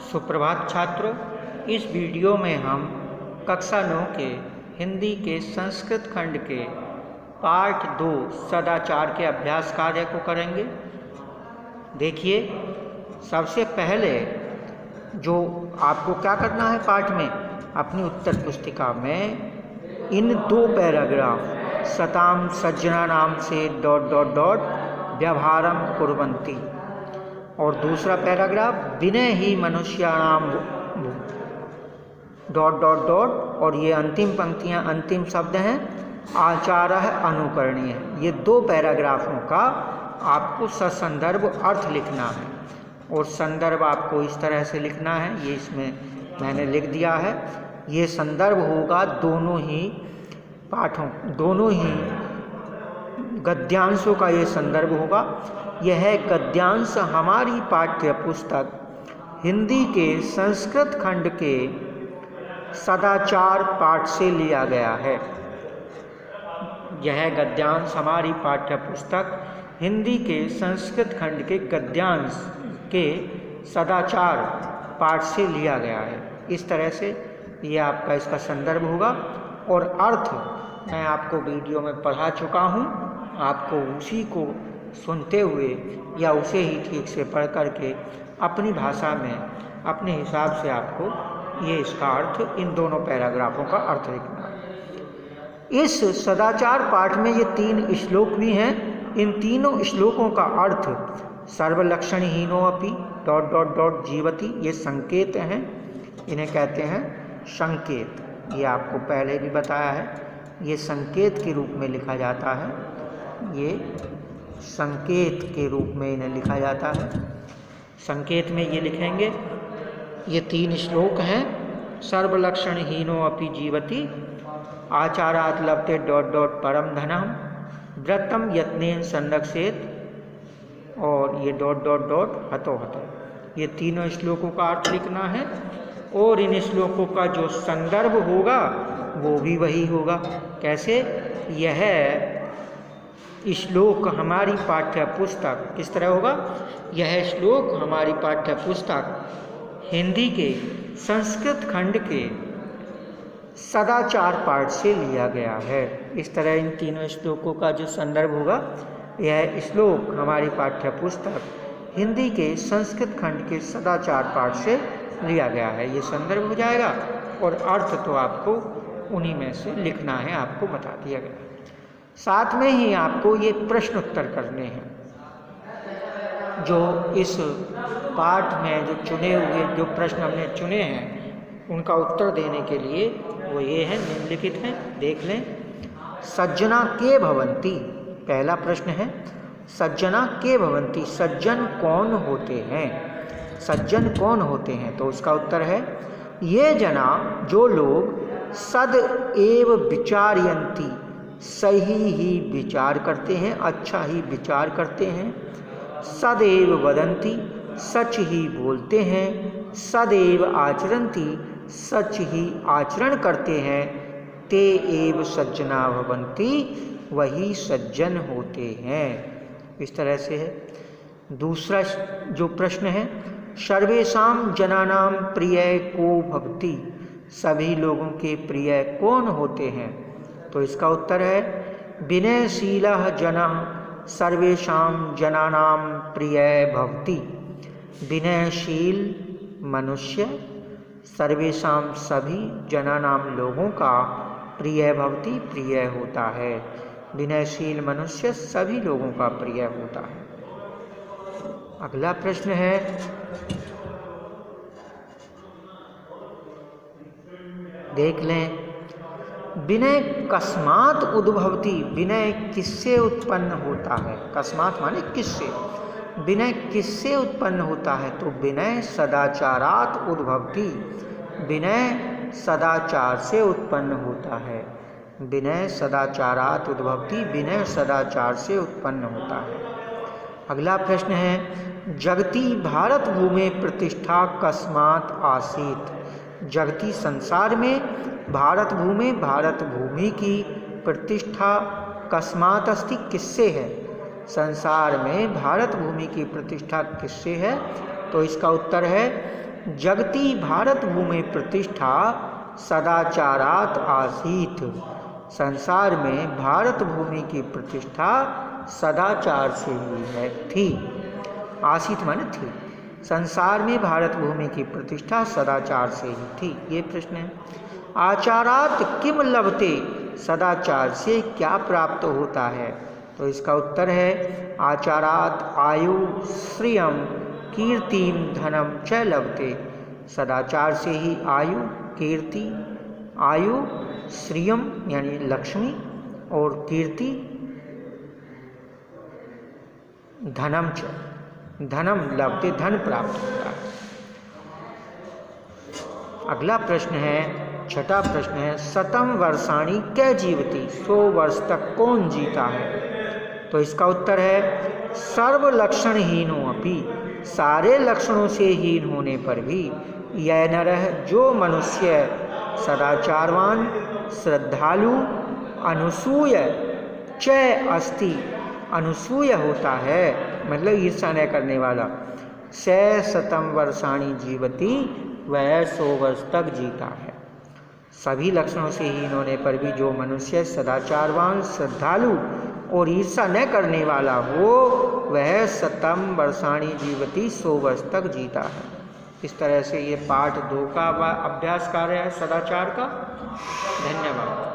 सुप्रभात छात्रों, इस वीडियो में हम कक्षा 9 के हिंदी के संस्कृत खंड के पाठ 2 सदाचार के अभ्यास कार्य को करेंगे। देखिए, सबसे पहले जो आपको क्या करना है पाठ में, अपनी उत्तर पुस्तिका में इन 2 पैराग्राफ सताम सज्जना नाम से ... व्यवहारम कुर्वन्ति और दूसरा पैराग्राफ विनय ही मनुष्याणाम ... और ये अंतिम पंक्तियां, अंतिम शब्द हैं आचारः अनुकरणीय। ये 2 पैराग्राफों का आपको ससंदर्भ अर्थ लिखना है और संदर्भ आपको इस तरह से लिखना है। ये इसमें मैंने लिख दिया है। ये संदर्भ होगा दोनों ही पाठों, दोनों ही गद्यांशों का ये संदर्भ होगा। यह गद्यांश हमारी पाठ्य पुस्तक हिंदी के संस्कृत खंड के सदाचार पाठ से लिया गया है। यह गद्यांश हमारी पाठ्य पुस्तक हिंदी के संस्कृत खंड के गद्यांश के सदाचार पाठ से लिया गया है। इस तरह से ये आपका इसका संदर्भ होगा और अर्थ मैं आपको वीडियो में पढ़ा चुका हूँ। आपको उसी को सुनते हुए या उसे ही ठीक से पढ़ करके अपनी भाषा में अपने हिसाब से आपको ये इसका अर्थ, इन दोनों पैराग्राफों का अर्थ लिखना है। इस सदाचार पाठ में ये 3 श्लोक भी हैं। इन तीनों श्लोकों का अर्थ सर्वलक्षणहीनोऽपि ... जीवति, ये संकेत हैं, इन्हें कहते हैं संकेत। ये आपको पहले भी बताया है, ये संकेत के रूप में लिखा जाता है। ये संकेत के रूप में इन्हें लिखा जाता है। संकेत में ये लिखेंगे, ये 3 श्लोक हैं। सर्वलक्षणहीनोऽपि जीवति, आचारात् लभते ... परम धनम, व्रतम यत्नेन संरक्षेत और ये ... हतो हतो। ये तीनों श्लोकों का अर्थ लिखना है और इन श्लोकों का जो संदर्भ होगा वो भी वही होगा। कैसे? यह श्लोक हमारी पाठ्य पुस्तक किस तरह होगा? यह श्लोक हमारी पाठ्य पुस्तक हिंदी के संस्कृत खंड के सदाचार पाठ से लिया गया है। इस तरह इन तीनों श्लोकों का जो संदर्भ होगा, यह श्लोक हमारी पाठ्य पुस्तक हिंदी के संस्कृत खंड के सदाचार पाठ से लिया गया है। ये संदर्भ हो जाएगा और अर्थ तो आपको उन्हीं में से लिखना है, आपको बता दिया गया। साथ में ही आपको ये प्रश्न उत्तर करने हैं जो इस पाठ में जो चुने हुए जो प्रश्न हमने चुने हैं उनका उत्तर देने के लिए वो ये हैं, निम्नलिखित हैं, देख लें। सज्जना के भवन्ति, पहला प्रश्न है सज्जना के भवन्ति, सज्जन कौन होते हैं? सज्जन कौन होते हैं? तो उसका उत्तर है ये जना, जो लोग सद एव विचारयन्ति, सही ही विचार करते हैं, अच्छा ही विचार करते हैं। सदैव वदन्ति, सच ही बोलते हैं। सदैव आचरन्ति, सच ही आचरण करते हैं। ते एव सज्जना भवन्ति, वही सज्जन होते हैं। इस तरह से है। दूसरा जो प्रश्न है, सर्वेषां जनानां प्रिय को भवति, सभी लोगों के प्रिय कौन होते हैं? तो इसका उत्तर है विनयशीलः जनः सर्वेषां जनानां प्रिय भवति। विनयशील मनुष्य सर्वेषां, सभी जनानां लोगों का प्रिय भवति, प्रिय होता है। विनयशील मनुष्य सभी लोगों का प्रिय होता है। अगला प्रश्न है देख लें। विनय कस्मात् उद्भवति, विनय किससे उत्पन्न होता है? कस्मात् माने किससे। विनय किससे उत्पन्न होता है? तो विनय सदाचारात् उद्भवति, विनय सदाचार से उत्पन्न होता है। विनय सदाचारात् उद्भवति, विनय सदाचार से उत्पन्न होता है। अगला प्रश्न है जगति भारत भूमि प्रतिष्ठा कस्मात् आसीत्, जगती संसार में भारत भूमि की प्रतिष्ठा कस्मात् अस्ति, किससे है? संसार में भारत भूमि की प्रतिष्ठा किससे है? तो इसका उत्तर है जगती भारत भूमि प्रतिष्ठा सदाचारात आसीत। संसार में भारत भूमि की प्रतिष्ठा सदाचार से हुई है, थी। आसीत माने थी। संसार में भारत भूमि की प्रतिष्ठा सदाचार से ही थी। ये प्रश्न है। आचारात किम लभते, सदाचार से क्या प्राप्त होता है? तो इसका उत्तर है आचारात आयु श्रियम कीर्तिम धनम च लभते। सदाचार से ही आयु, कीर्ति, आयु, श्रियम यानी लक्ष्मी और कीर्ति, धनम च, धनम लभते, धन प्राप्त होता है। अगला प्रश्न है, छठा प्रश्न है, शतम वर्षाणी कै जीवती, 100 वर्ष तक कौन जीता है? तो इसका उत्तर है सर्व लक्षणहीनो अपि, सारे लक्षणों से हीन होने पर भी, यह नरह जो मनुष्य सदाचारवान श्रद्धालु अनुसूय च अस्ति, अनुसूय होता है मतलब ईर्षा न करने वाला, स शतम वर्षाणी जीवती, वह 100 वर्ष तक जीता है। सभी लक्षणों से हीन होने पर भी जो मनुष्य सदाचारवान श्रद्धालु और ईर्षा न करने वाला हो, वह शतम वर्षाणी जीवती, 100 वर्ष तक जीता है। इस तरह से ये पाठ 2 का अभ्यास कार्य है सदाचार का। धन्यवाद।